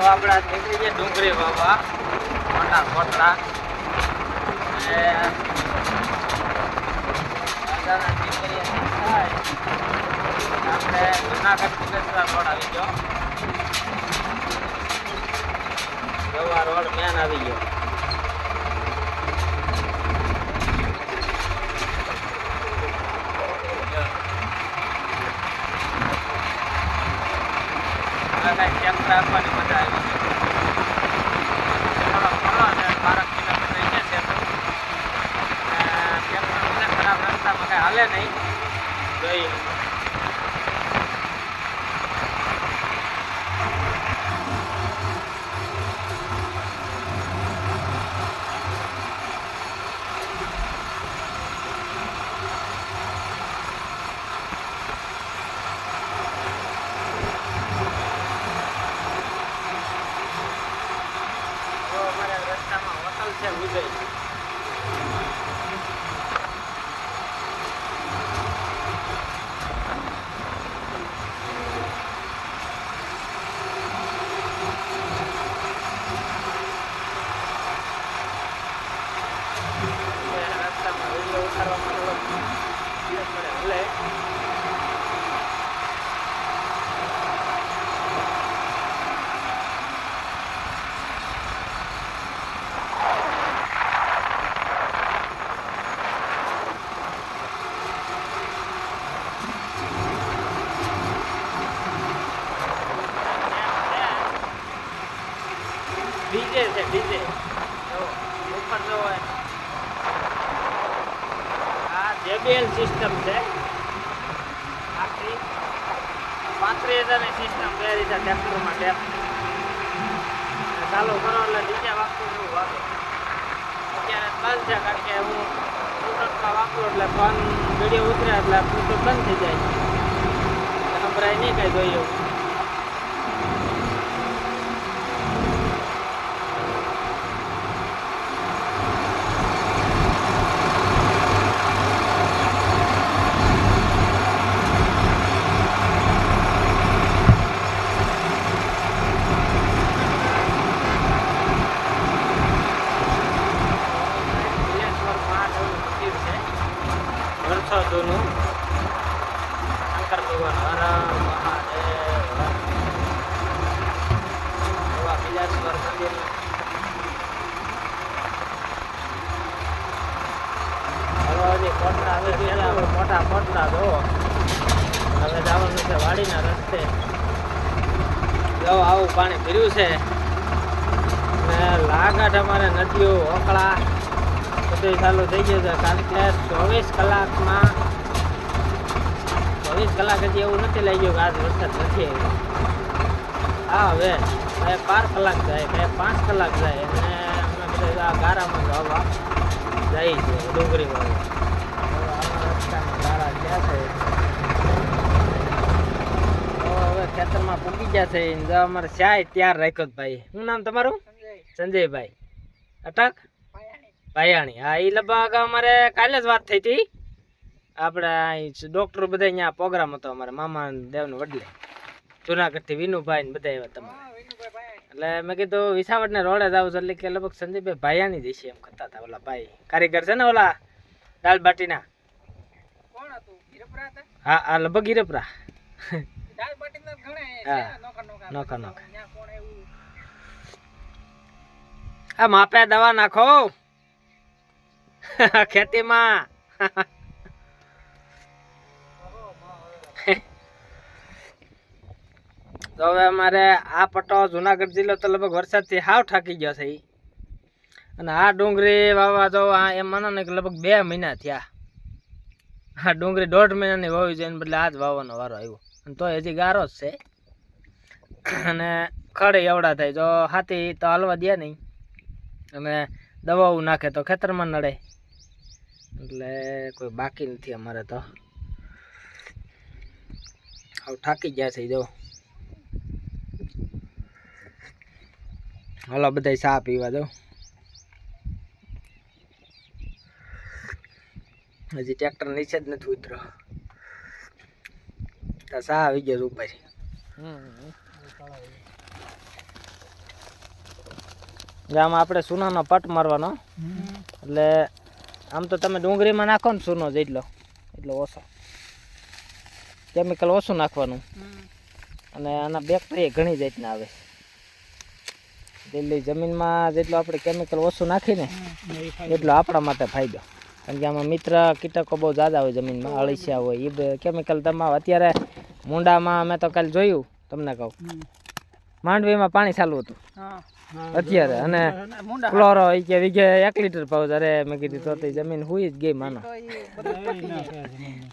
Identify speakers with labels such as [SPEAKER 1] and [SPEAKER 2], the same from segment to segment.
[SPEAKER 1] આપણા નીકળી ગયા ડુંગળી વાવવા મોટા કોટડા આપણે જુનાગઢ કુલેશ્વર રોડ આવી ગયો, ગવા રોડ મેન આવી ગયો. ટ્રેક્ટર આપવાની મજા આવી છે. થોડો ફરો છે, 12 કિલોમીટર છે ટ્રેક્ટર ખરાબ રસ્તામાં કઈ હાલે નહીં. જોઈએ હોટલ છે વિજય. રસ્તામાં વિડીયો ઉતારવામાં થોડો હલે. ડીજે છે, ડીજે ઉપર જો આ JBL સિસ્ટમ છે. આખી 35,000ની સિસ્ટમ બે રીતે ટ્રેક્ટરમાં ટેપ ચાલુ કરો એટલે ડીજે વાગતું એવું વાગે. અત્યારે બંધ છે કારણ કે હું બ્લુટૂથમાં વાપરું એટલે ફોન વિડીયો ઉતરે એટલે બ્લુટૂથ બંધ થઈ જાય, સંભળાય નહીં કઈ જોઈએ. વર્ષો જૂનું શંકર ભગવાન હર મહાદેવ એવા બિલાસપુર મંદિર. હવે કોટડા આવે છે, મોટા કોટડા જો હવે જવાનું છે વાડીના રસ્તે. જો આવું પાણી ભર્યું છે ને લાગાટ અમારે નદીઓ ઓકળા બધું ચાલુ થઈ ગયું છે કારણ કે 24 કલાકમાં 24 કલાક હજી એવું નથી લાગ્યું કે આજ વરસાદ નથી આવ્યો. હા હવે 12 કલાક જાય, 5 કલાક જાય અને અમે બધા ગારામાં જવા જાય છે ડુંગળી વાળું. આમાં રસ્તામાં ગારા ગયા છે તો હવે ખેતરમાં પૂગી ગયા છે. અમારે ચાય તૈયાર રાખ્યો ભાઈ. શું નામ તમારું? સંજયભાઈ. અટક ભાયાણી. હા, એ લગભગ અમારે કાલે જ વાત થઈ હતી. આપણે ડૉક્ટર બધા અહીંયા પ્રોગ્રામ હતો અમારે મામા દેવનું વડલે જુનાગઢથી વિનુભાઈ ને બધા એવા તમારે. એટલે મેં કીધું વિસાવડને રોડે જ આવું છું એટલે કે લગભગ સંજયભાઈ ભાયાણી જ છે એમ કહેતા હતા. ઓલા ભાઈ કારીગર છે ને ઓલા દાળ બાટીના. હા હા લગભગ હીરપરા. હા નોખા નોખા. આ માપે દવા નાખો ખેતીમાં. તો હવે અમારે આ પટ્ટો જુનાગઢ જિલ્લો તો લગભગ વરસાદથી હાવ થાકી ગયો છે. અને આ ડુંગળી વાવવા તો એમ માનો ને કે લગભગ 2 મહિના થયા. આ ડુંગળી 1.5 મહિનાની વાવી છે એને બદલે આજ વાવવાનો વારો આવ્યો. અને તો હજી ગારો જ છે અને ખડે એવડા થાય જો હાથી તો હાલવા દે નહીં અને દવાઓ નાખે તો ખેતરમાં નડે એટલે કોઈ બાકી નથી અમારે તો. હવે થાકી ગયા છે જો. હાલો બધા ચા પીવા દો. હજી ટ્રેક્ટર નીચે જ નથી ઉતરો. ચા આવી ગયો ઉપર. આમાં આપણે સૂનાનો પટ મારવાનો એટલે આમ તો તમે ડુંગળીમાં નાખો ને સૂનો જેટલો એટલો ઓછો કેમિકલ ઓછું નાખવાનું અને આના બેક્ટેરિયા ઘણી જાતના આવે એટલે જમીનમાં જેટલું આપણે કેમિકલ ઓછું નાખીને એટલો આપણા માટે ફાયદો કારણ કે આમાં મિત્ર કીટકો બહુ ઝાઝા હોય જમીનમાં અળસિયા હોય એ કેમિકલ તમારે અત્યારે મુંડામાં મેં તો કાલે જોયું તમને કહું માંડવીમાં પાણી ચાલુ હતું અત્યારે અને ક્લોરો એ કે વીઘે 1 લીટર પાવ અરે મેં કીધું તો તે જમીન હુઈ જ ગઈ માનો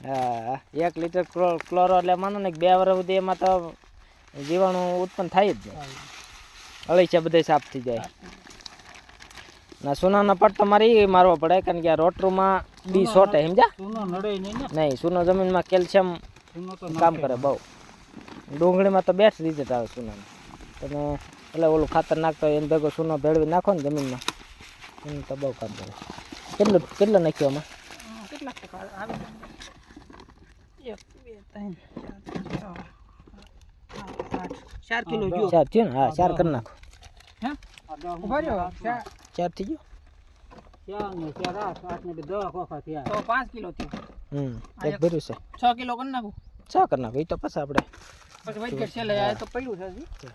[SPEAKER 1] હા 1 લીટર ક્લોરો એટલે માનો ને 2 વર્ષ સુધી એમાં તો જીવાણુ ઉત્પન્ન થાય જ જાય અળસિયા બધે સાફ થઈ જાય ના સોનાનો પટ તમારે એ મારવો પડે કારણ કે આ રોટરૂમાં બી શોર્ટ સમજ્યા નહીં સોનો જમીનમાં કેલ્શિયમ કામ કરે બહુ ડુંગળીમાં તો બેસ્ટ રિઝલ્ટ આવે સોનાનું તમે એટલે ઓલું ખાતર નાખતો હોય એને ભેગો સૂનો ભેળવી નાખો ને જમીનમાં એનું તો બહુ કામ કરે કેટલો નાખ્યો આમાં
[SPEAKER 2] 4 કિલો જો
[SPEAKER 1] 4 થયો ને હા 4 કરી નાખો
[SPEAKER 2] ઉભા રહ્યો
[SPEAKER 1] 4 થઈ ગયો
[SPEAKER 2] 4 ને 4 8 ને 10 કોખા થયા તો 5 કિલો થયો
[SPEAKER 1] એક ભર્યું છે
[SPEAKER 2] 6 કિલો કરી નાખું
[SPEAKER 1] 6 કરી નાખો એ તો પછી આપણે
[SPEAKER 2] પછી વૈટ છે લે આ તો પડ્યું છે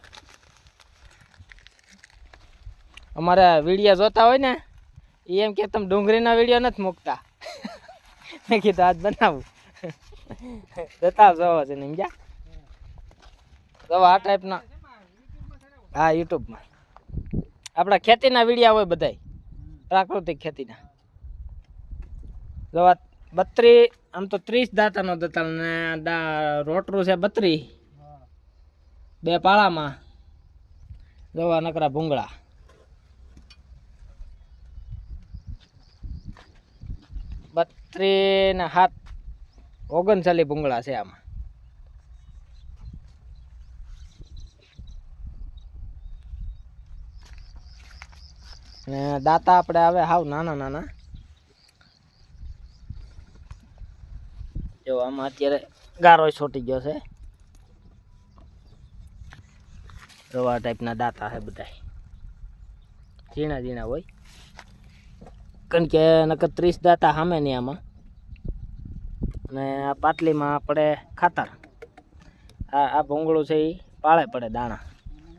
[SPEAKER 1] અમારે વિડીયો જોતા હોય ને એ એમ કે તમે ડુંગળીના વિડીયો નથી મૂકતા મેં કીધું આજ બનાવું જતા જોવો છે ને સમજ્યા જો આ ટાઈપના હા યુટ્યુબમાં આપણા ખેતીના વિડીયા હોય બધાય પ્રાકૃતિક ખેતીના જો 32 આમ તો 30 દાંતાનો દતાલ ને રોટરું છે 32 2 પાળામાં જોવા નકરા ભૂંગળા 32 ને 7 39 ભૂંગળા છે આમાં ને દાંતા આપણે આવે હાવ નાના નાના જો આમાં અત્યારે ગારો છોટી ગયો છે રવા ટાઈપના દાંતા છે બધા ઝીણા ઝીણા હોય કારણ કે નકર 30 દાંતા સામે નહીં આમાં અને આ પાટલીમાં આપણે ખાતર આ ભૂંગળું છે એ પાળે પડે દાણા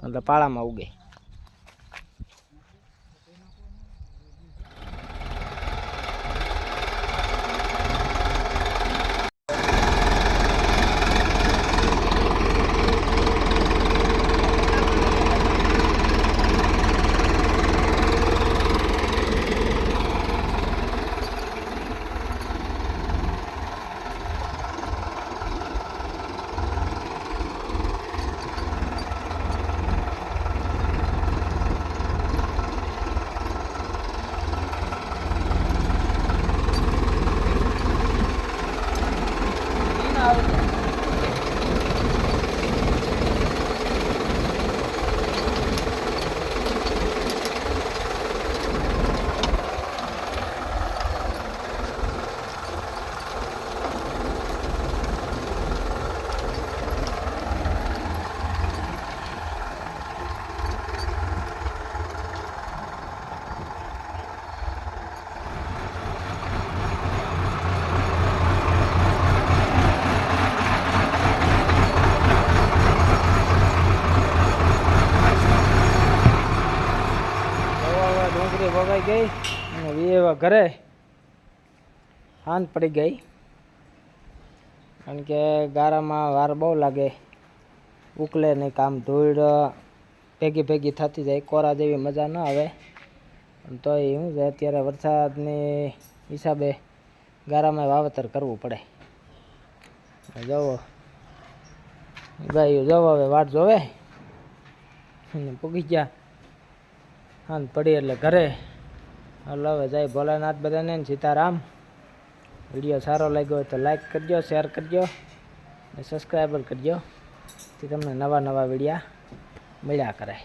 [SPEAKER 1] એટલે પાળામાં ઉગે વગાઈ ગઈ અને વેવા ઘરે હાંજ પડી ગઈ કારણ કે ગારામાં વાર બહુ લાગે ઉકલે નહીં કામ ધૂળ ભેગી ભેગી થતી જાય કોરા જેવી મજા ન આવે તો એ શું છે અત્યારે વરસાદની હિસાબે ગારામાં વાવેતર કરવું પડે જવો ગાયું જવો હવે વાટ જોવે પૂગી ગયા હાંજ પડી એટલે ઘરે હાલ હવે જાય ભોલાનાથ બધાને સીતારામ વિડીયો સારો લાગ્યો હોય તો લાઈક કરજો શેર કરજો અને સબસ્ક્રાઈબર કરજો તેથી તમને નવા નવા વિડીયા મળ્યા કરે